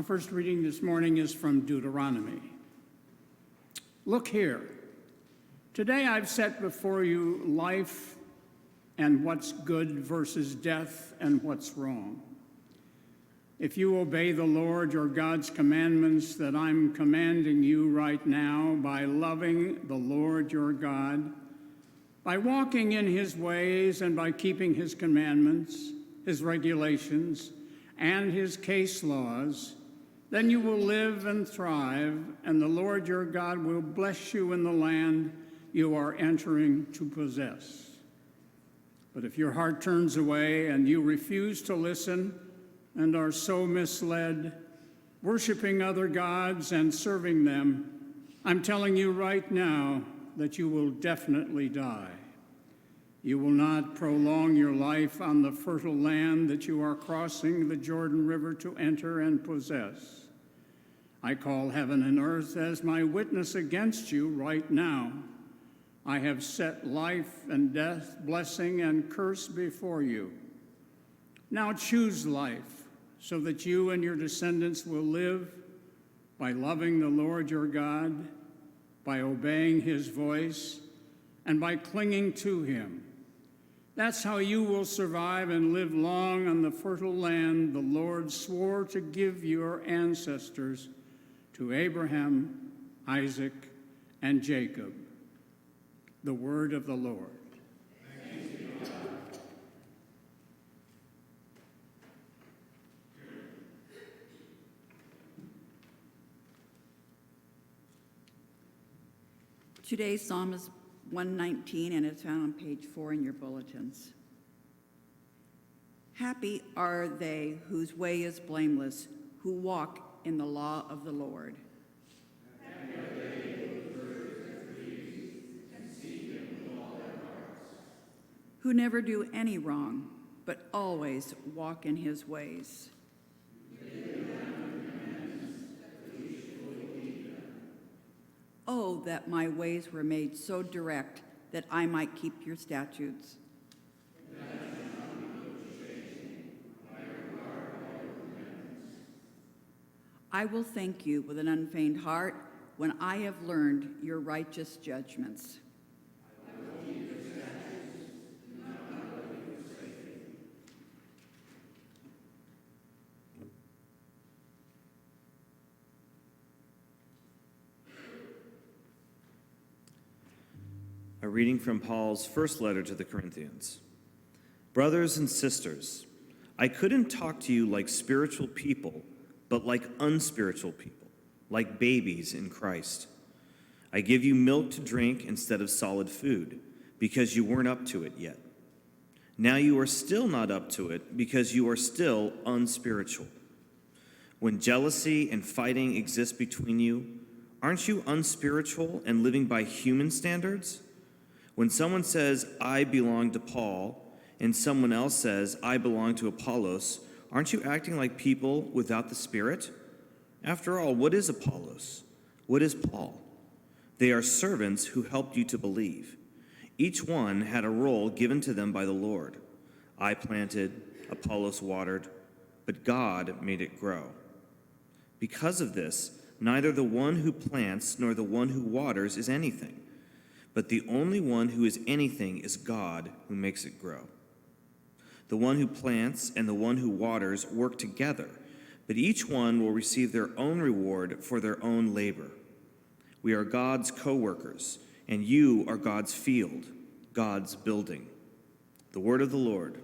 Our first reading this morning is from Deuteronomy. Look here. Today I've set before you life and what's good versus death and what's wrong. If you obey the Lord your God's commandments that I'm commanding you right now by loving the Lord your God, by walking in his ways and by keeping his commandments, his regulations, and his case laws, then you will live and thrive, and the Lord your God will bless you in the land you are entering to possess. But if your heart turns away and you refuse to listen and are so misled, worshiping other gods and serving them, I'm telling you right now that you will definitely die. You will not prolong your life on the fertile land that you are crossing the Jordan River to enter and possess. I call heaven and earth as my witness against you right now. I have set life and death, blessing and curse before you. Now choose life so that you and your descendants will live by loving the Lord your God, by obeying his voice, and by clinging to him. That's how you will survive and live long on the fertile land the Lord swore to give your ancestors, to Abraham, Isaac, and Jacob. The word of the Lord. Thanks be to God. Today's psalm is 119, and it's found on page 4 in your bulletins. Happy are they whose way is blameless, who walk in the law of the Lord. Happy are they who observe his decrees and seek him with all their hearts. Who never do any wrong, but always walk in his ways. Oh, that my ways were made so direct that I might keep your statutes. I will thank you with an unfeigned heart when I have learned your righteous judgments. A reading from Paul's first letter to the Corinthians. Brothers and sisters, I couldn't talk to you like spiritual people, but like unspiritual people, like babies in Christ. I give you milk to drink instead of solid food, because you weren't up to it yet. Now you are still not up to it, because you are still unspiritual. When jealousy and fighting exist between you, aren't you unspiritual and living by human standards? When someone says, I belong to Paul, and someone else says, I belong to Apollos, aren't you acting like people without the Spirit? After all, what is Apollos? What is Paul? They are servants who helped you to believe. Each one had a role given to them by the Lord. I planted, Apollos watered, but God made it grow. Because of this, neither the one who plants nor the one who waters is anything. But the only one who is anything is God, who makes it grow. The one who plants and the one who waters work together, but each one will receive their own reward for their own labor. We are God's co-workers, and you are God's field, God's building. The word of the Lord.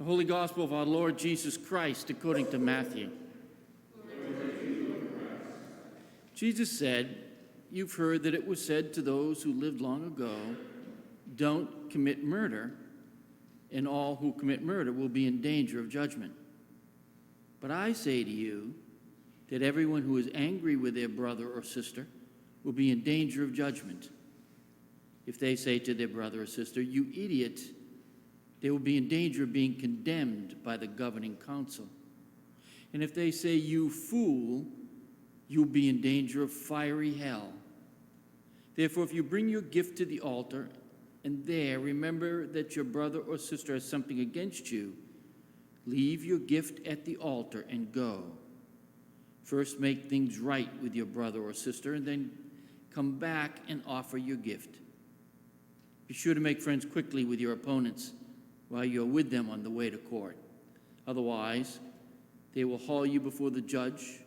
Holy Gospel of our Lord Jesus Christ according to Matthew. Jesus said, "You've heard that it was said to those who lived long ago, 'Don't commit murder,' and all who commit murder will be in danger of judgment. But I say to you that everyone who is angry with their brother or sister will be in danger of judgment. If they say to their brother or sister, 'You idiot,' they will be in danger of being condemned by the governing council. And if they say, 'You fool,' you'll be in danger of fiery hell. Therefore, if you bring your gift to the altar, and there remember that your brother or sister has something against you, leave your gift at the altar and go. First make things right with your brother or sister, and then come back and offer your gift. Be sure to make friends quickly with your opponents while you're with them on the way to court. Otherwise, they will haul you before the judge.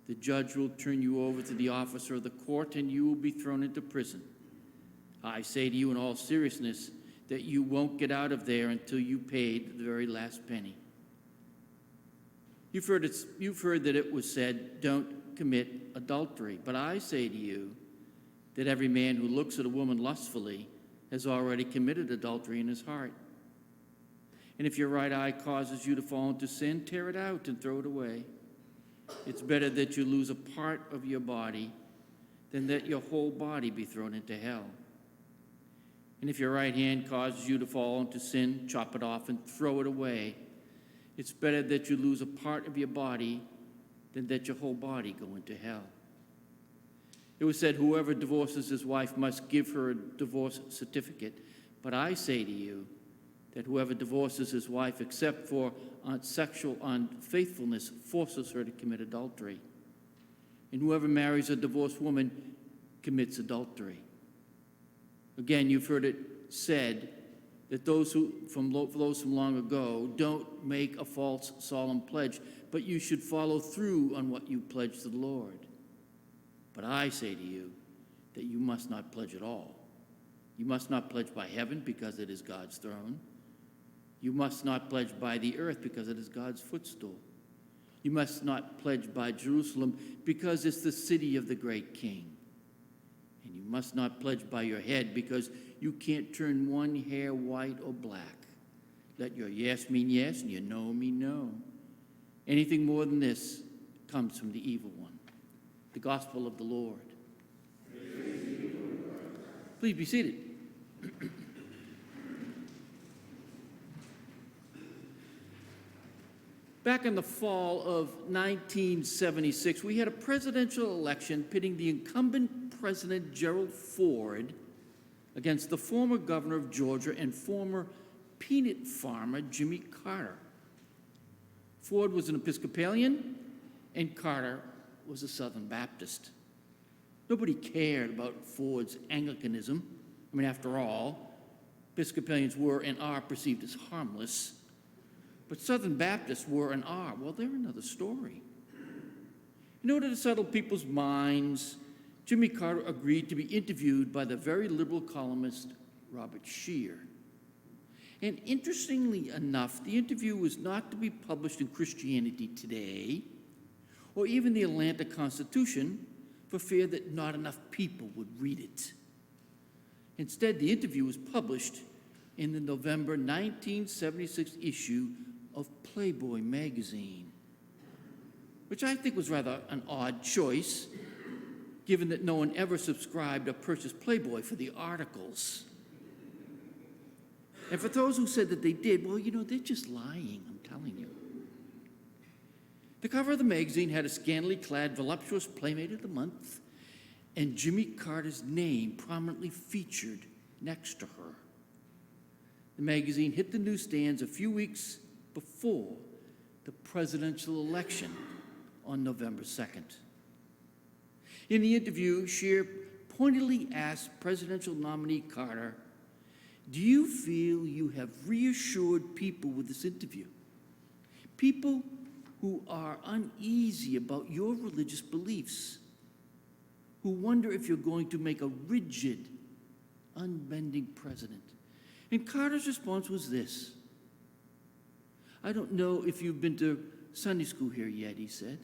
The judge will turn you over to the officer of the court, and you will be thrown into prison. I say to you in all seriousness that you won't get out of there until you paid the very last penny. You've heard that it was said, 'Don't commit adultery.' But I say to you that every man who looks at a woman lustfully has already committed adultery in his heart. And if your right eye causes you to fall into sin, tear it out and throw it away. It's better that you lose a part of your body than that your whole body be thrown into hell. And if your right hand causes you to fall into sin, chop it off and throw it away. It's better that you lose a part of your body than that your whole body go into hell. It was said, 'Whoever divorces his wife must give her a divorce certificate.' But I say to you that whoever divorces his wife except for sexual unfaithfulness forces her to commit adultery. And whoever marries a divorced woman commits adultery. Again, you've heard it said that those from long ago, 'Don't make a false solemn pledge, but you should follow through on what you pledge to the Lord.' But I say to you that you must not pledge at all. You must not pledge by heaven, because it is God's throne. You must not pledge by the earth, because it is God's footstool. You must not pledge by Jerusalem, because it's the city of the great King. And you must not pledge by your head, because you can't turn one hair white or black. Let your yes mean yes and your no mean no. Anything more than this comes from the evil one." The Gospel of the Lord. Please be seated. Back in the fall of 1976, we had a presidential election pitting the incumbent President Gerald Ford against the former governor of Georgia and former peanut farmer Jimmy Carter. Ford was an Episcopalian, and Carter was a Southern Baptist. Nobody cared about Ford's Anglicanism. I mean, after all, Episcopalians were and are perceived as harmless. But Southern Baptists were and are, well, they're another story. In order to settle people's minds, Jimmy Carter agreed to be interviewed by the very liberal columnist Robert Scheer. And interestingly enough, the interview was not to be published in Christianity Today or even the Atlanta Constitution, for fear that not enough people would read it. Instead, the interview was published in the November 1976 issue of Playboy magazine, which I think was rather an odd choice, given that no one ever subscribed or purchased Playboy for the articles. And for those who said that they did, well, they're just lying, I'm telling you. The cover of the magazine had a scantily clad, voluptuous Playmate of the Month, and Jimmy Carter's name prominently featured next to her. The magazine hit the newsstands a few weeks before the presidential election on November 2nd. In the interview, Scheer pointedly asked presidential nominee Carter, "Do you feel you have reassured people with this interview? People who are uneasy about your religious beliefs, who wonder if you're going to make a rigid, unbending president." And Carter's response was this: I don't know if you've been to Sunday school here yet, he said,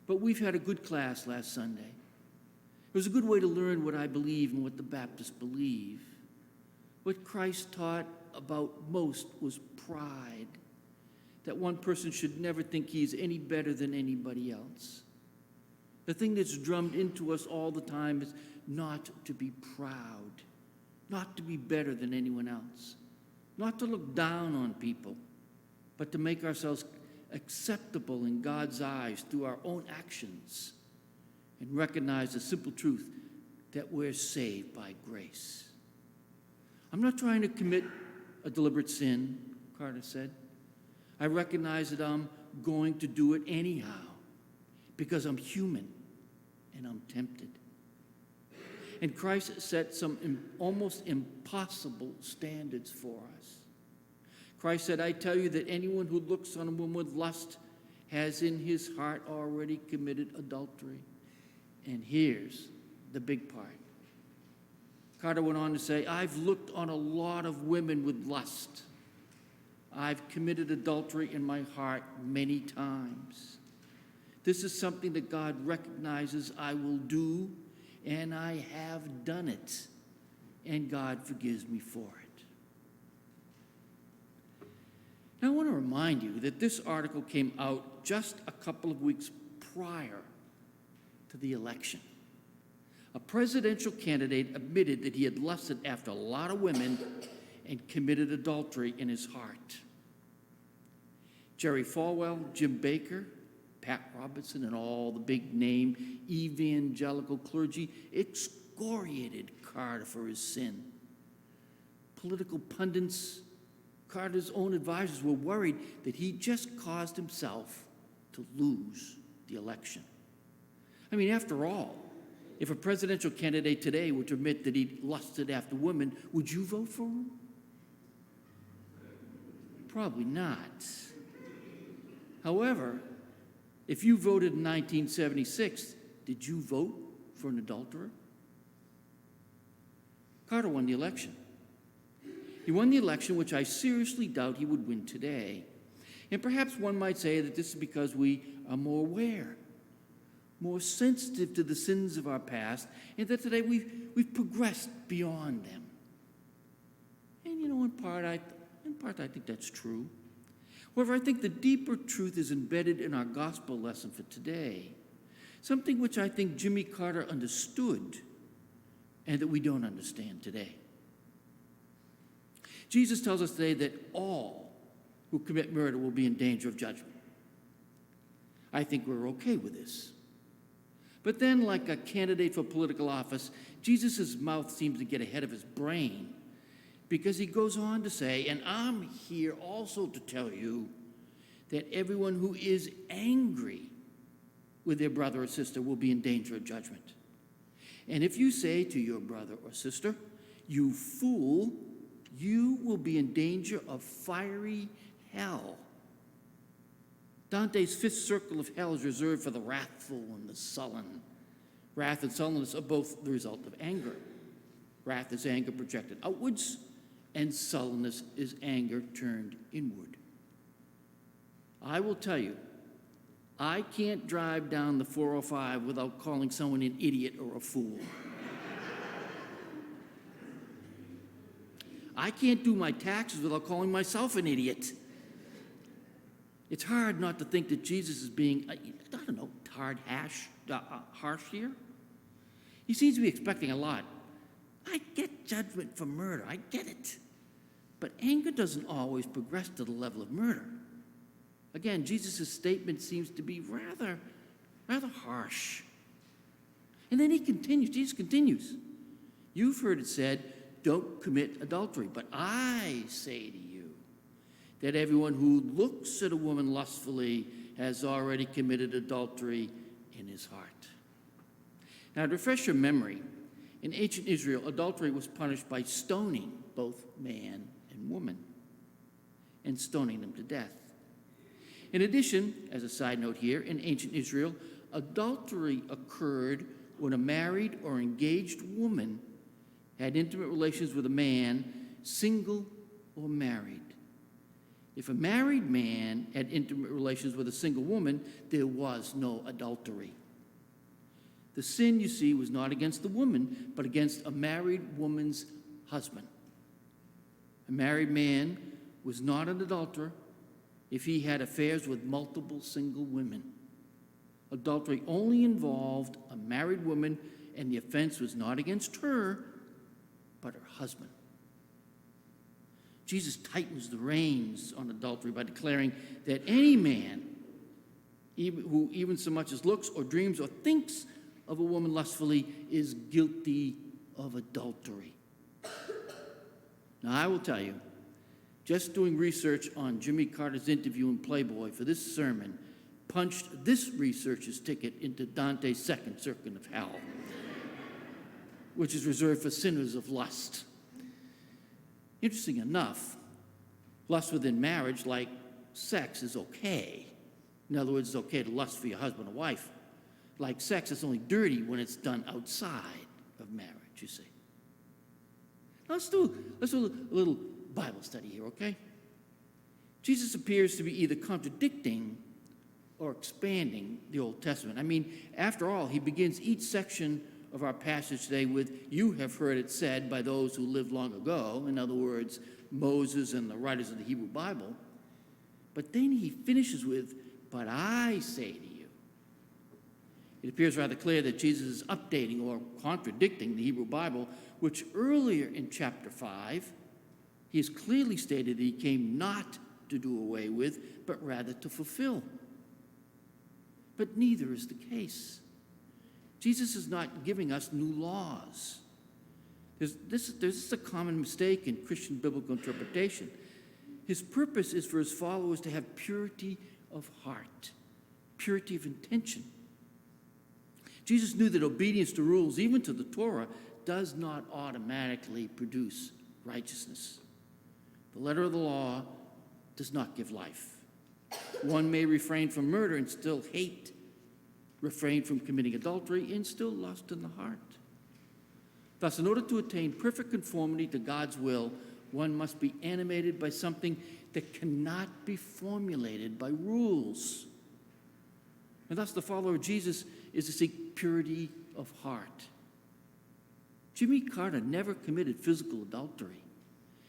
but we've had a good class last Sunday. It was a good way to learn what I believe and what the Baptists believe. What Christ taught about most was pride, that one person should never think he is any better than anybody else. The thing that's drummed into us all the time is not to be proud, not to be better than anyone else, not to look down on people, but to make ourselves acceptable in God's eyes through our own actions and recognize the simple truth that we're saved by grace. I'm not trying to commit a deliberate sin, Carter said. I recognize that I'm going to do it anyhow because I'm human and I'm tempted. And Christ set some almost impossible standards for us. Christ said, I tell you that anyone who looks on a woman with lust has in his heart already committed adultery. And here's the big part. Carter went on to say, I've looked on a lot of women with lust. I've committed adultery in my heart many times. This is something that God recognizes I will do, and I have done it, and God forgives me for it. Now, I want to remind you that this article came out just a couple of weeks prior to the election. A presidential candidate admitted that he had lusted after a lot of women and committed adultery in his heart. Jerry Falwell, Jim Baker, Pat Robertson, and all the big-name evangelical clergy excoriated Carter for his sin. Political pundits, Carter's own advisors were worried that he just caused himself to lose the election. I mean, after all, if a presidential candidate today were to admit that he lusted after women, would you vote for him? Probably not. However, if you voted in 1976, did you vote for an adulterer? Carter won the election. He won the election, which I seriously doubt he would win today. And perhaps one might say that this is because we are more aware, more sensitive to the sins of our past, and that today we've progressed beyond them. And you know, in part I think that's true. However, I think the deeper truth is embedded in our gospel lesson for today, something which I think Jimmy Carter understood and that we don't understand today. Jesus tells us today that all who commit murder will be in danger of judgment. I think we're okay with this. But then, like a candidate for political office, Jesus' mouth seems to get ahead of his brain, because he goes on to say, and I'm here also to tell you that everyone who is angry with their brother or sister will be in danger of judgment. And if you say to your brother or sister, you fool, you will be in danger of fiery hell. Dante's fifth circle of hell is reserved for the wrathful and the sullen. Wrath and sullenness are both the result of anger. Wrath is anger projected outwards, and sullenness is anger turned inward. I will tell you, I can't drive down the 405 without calling someone an idiot or a fool. I can't do my taxes without calling myself an idiot. It's hard not to think that Jesus is being, harsh here. He seems to be expecting a lot. I get judgment for murder, I get it. But anger doesn't always progress to the level of murder. Again, Jesus' statement seems to be rather harsh. And then Jesus continues. You've heard it said, don't commit adultery. But I say to you that everyone who looks at a woman lustfully has already committed adultery in his heart. Now, to refresh your memory, in ancient Israel, adultery was punished by stoning both man and woman, and stoning them to death. In addition, as a side note here, in ancient Israel, adultery occurred when a married or engaged woman had intimate relations with a man, single or married. If a married man had intimate relations with a single woman, there was no adultery. The sin, you see, was not against the woman, but against a married woman's husband. A married man was not an adulterer if he had affairs with multiple single women. Adultery only involved a married woman, and the offense was not against her, but her husband. Jesus tightens the reins on adultery by declaring that any man who even so much as looks or dreams or thinks of a woman lustfully is guilty of adultery. Now, I will tell you, just doing research on Jimmy Carter's interview in Playboy for this sermon punched this researcher's ticket into Dante's second circuit of hell, which is reserved for sinners of lust. Interesting enough, lust within marriage, like sex, is okay. In other words, it's okay to lust for your husband or wife. Like sex, it's only dirty when it's done outside of marriage, you see. Now let's do a little Bible study here, okay? Jesus appears to be either contradicting or expanding the Old Testament. I mean, after all, he begins each section of our passage today with, "You have heard it said by those who lived long ago," in other words, Moses and the writers of the Hebrew Bible. But then he finishes with, "But I say to you." It appears rather clear that Jesus is updating or contradicting the Hebrew Bible, which earlier in chapter 5, he has clearly stated that he came not to do away with, but rather to fulfill. But neither is the case. Jesus is not giving us new laws. There's a common mistake in Christian biblical interpretation. His purpose is for his followers to have purity of heart, purity of intention. Jesus knew that obedience to rules, even to the Torah, does not automatically produce righteousness. The letter of the law does not give life. One may refrain from murder and still hate, refrain from committing adultery and still lust in the heart. Thus, in order to attain perfect conformity to God's will, one must be animated by something that cannot be formulated by rules. And thus, the follower of Jesus is to seek purity of heart. Jimmy Carter never committed physical adultery.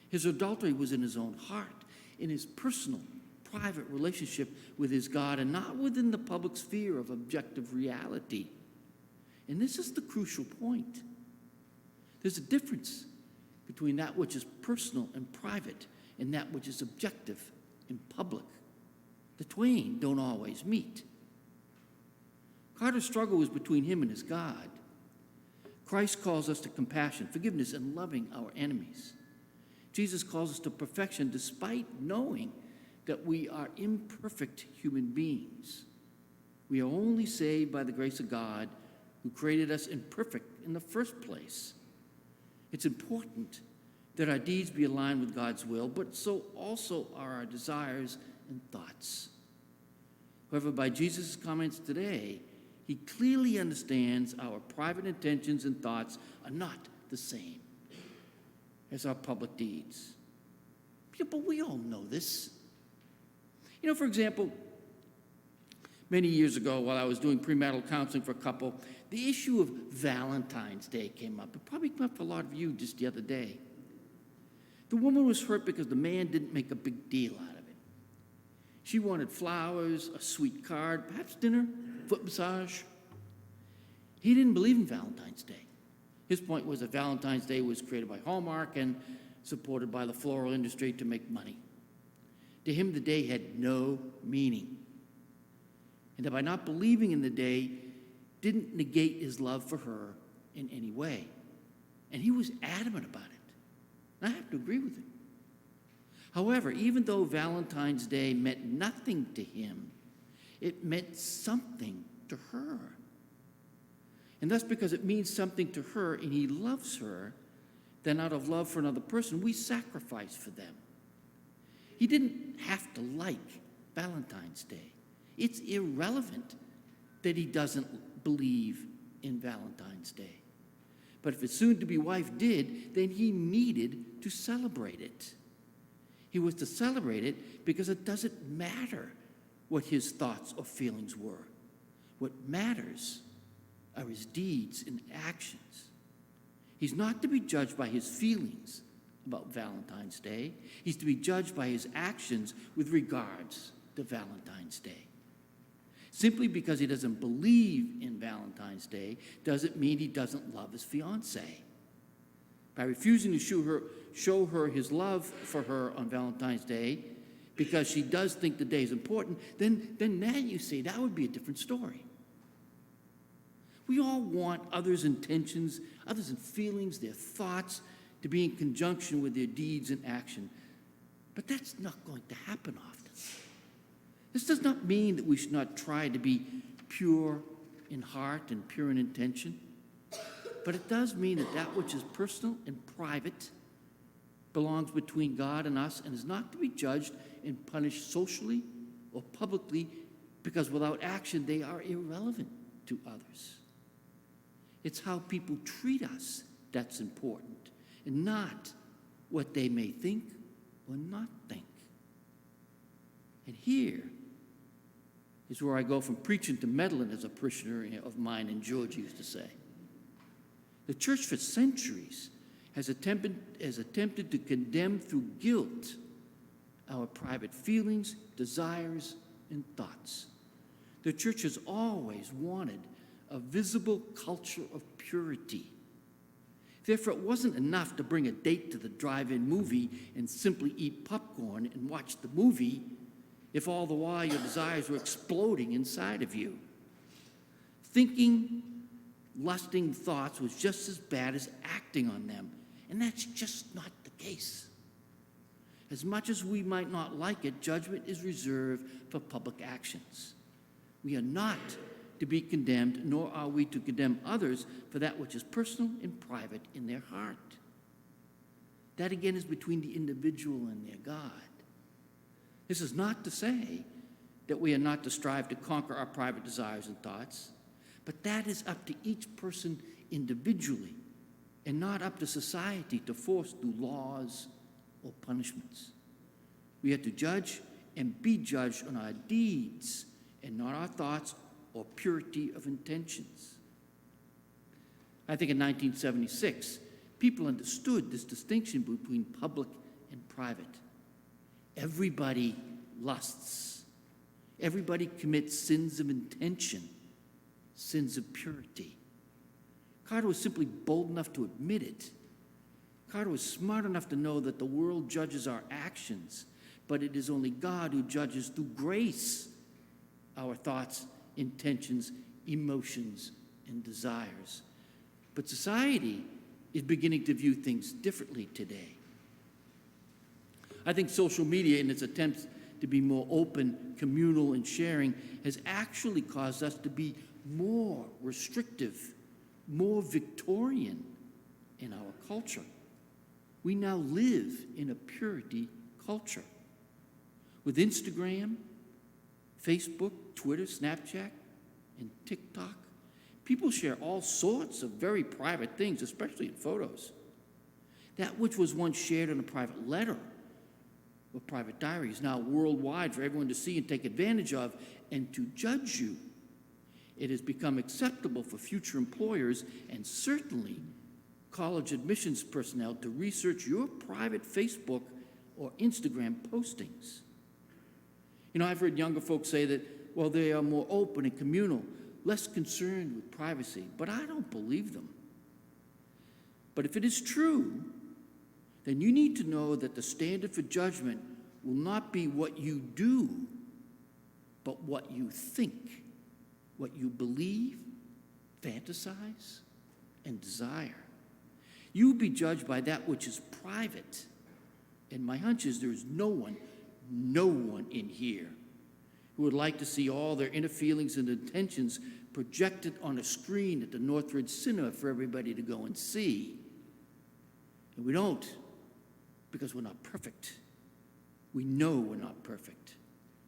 His adultery was in his own heart, in his personal, private relationship with his God, and not within the public sphere of objective reality. And this is the crucial point. There's a difference between that which is personal and private and that which is objective and public. The twain don't always meet. Carter's struggle was between him and his God. Christ calls us to compassion, forgiveness, and loving our enemies. Jesus calls us to perfection despite knowing that we are imperfect human beings. We are only saved by the grace of God, who created us imperfect in the first place. It's important that our deeds be aligned with God's will, but so also are our desires and thoughts. However, by Jesus' comments today, he clearly understands our private intentions and thoughts are not the same as our public deeds. Yeah, but we all know this. You know, for example, many years ago while I was doing premarital counseling for a couple, the issue of Valentine's Day came up. It probably came up for a lot of you just the other day. The woman was hurt because the man didn't make a big deal out of it. She wanted flowers, a sweet card, perhaps dinner, foot massage. He didn't believe in Valentine's Day. His point was that Valentine's Day was created by Hallmark and supported by the floral industry to make money. To him, the day had no meaning. And that by not believing in the day didn't negate his love for her in any way. And he was adamant about it. And I have to agree with him. However, even though Valentine's Day meant nothing to him, it meant something to her. And thus, because it means something to her and he loves her, then out of love for another person, we sacrifice for them. He didn't have to like Valentine's Day. It's irrelevant that he doesn't believe in Valentine's Day. But if his soon-to-be wife did, then he needed to celebrate it. He was to celebrate it because it doesn't matter what his thoughts or feelings were. What matters are his deeds and actions. He's not to be judged by his feelings about Valentine's Day. He's to be judged by his actions with regards to Valentine's Day. Simply because he doesn't believe in Valentine's Day doesn't mean he doesn't love his fiancée. By refusing to show her his love for her on Valentine's Day because she does think the day is important, then now you see that would be a different story. We all want others' intentions, others' feelings, their thoughts to be in conjunction with their deeds and action. But that's not going to happen often. This does not mean that we should not try to be pure in heart and pure in intention, but it does mean that that which is personal and private belongs between God and us and is not to be judged and punished socially or publicly, because without action they are irrelevant to others. It's how people treat us that's important, and not what they may think or not think. And here is where I go from preaching to meddling, as a parishioner of mine and George used to say. The church for centuries has attempted to condemn through guilt our private feelings, desires, and thoughts. The church has always wanted a visible culture of purity. Therefore, it wasn't enough to bring a date to the drive-in movie and simply eat popcorn and watch the movie if all the while your desires were exploding inside of you. Thinking, lusting thoughts was just as bad as acting on them, and that's just not the case. As much as we might not like it, judgment is reserved for public actions. We are not to be condemned, nor are we to condemn others for that which is personal and private in their heart. That again is between the individual and their God. This is not to say that we are not to strive to conquer our private desires and thoughts, but that is up to each person individually and not up to society to force through laws or punishments. We are to judge and be judged on our deeds and not our thoughts or purity of intentions. I think in 1976, people understood this distinction between public and private. Everybody lusts. Everybody commits sins of intention, sins of purity. Carter was simply bold enough to admit it. Carter was smart enough to know that the world judges our actions, but it is only God who judges through grace our thoughts, intentions, emotions, and desires. But society is beginning to view things differently today. I think social media, in its attempts to be more open, communal, and sharing, has actually caused us to be more restrictive, more Victorian in our culture. We now live in a purity culture. With Instagram, Facebook, Twitter, Snapchat, and TikTok, people share all sorts of very private things, especially in photos. That which was once shared in a private letter or private diary is now worldwide for everyone to see and take advantage of and to judge you. It has become acceptable for future employers and certainly college admissions personnel to research your private Facebook or Instagram postings. You know, I've heard younger folks say that, well, they are more open and communal, less concerned with privacy, but I don't believe them. But if it is true, then you need to know that the standard for judgment will not be what you do, but what you think, what you believe, fantasize, and desire. You will be judged by that which is private. And my hunch is there is no one in here who would like to see all their inner feelings and intentions projected on a screen at the Northridge Cinema for everybody to go and see. And we don't, because we're not perfect. We know we're not perfect.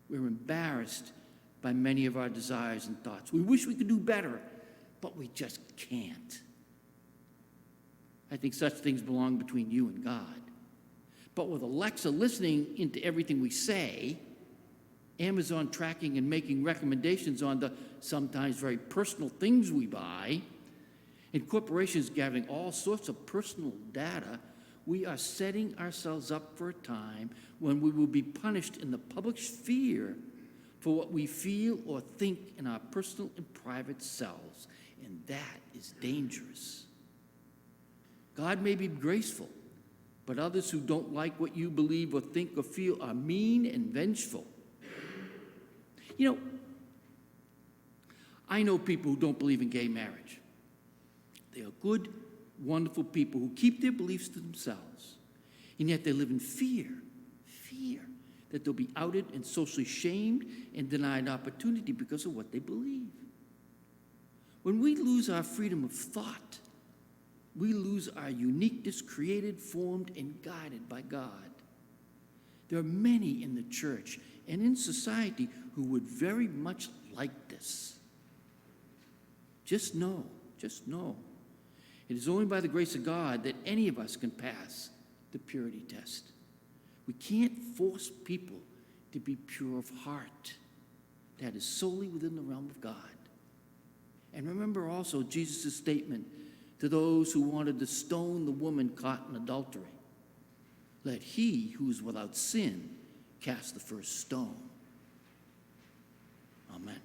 We're embarrassed by many of our desires and thoughts. We wish we could do better, but we just can't. I think such things belong between you and God. But with Alexa listening into everything we say, Amazon tracking and making recommendations on the sometimes very personal things we buy, and corporations gathering all sorts of personal data, we are setting ourselves up for a time when we will be punished in the public sphere for what we feel or think in our personal and private selves, and that is dangerous. God may be graceful, but others who don't like what you believe or think or feel are mean and vengeful. You know, I know people who don't believe in gay marriage. They are good, wonderful people who keep their beliefs to themselves, and yet they live in fear that they'll be outed and socially shamed and denied opportunity because of what they believe. When we lose our freedom of thought, we lose our uniqueness created, formed, and guided by God. There are many in the church and in society who would very much like this. Just know, it is only by the grace of God that any of us can pass the purity test. We can't force people to be pure of heart. That is solely within the realm of God. And remember also Jesus' statement to those who wanted to stone the woman caught in adultery. Let he who is without sin cast the first stone. Amen.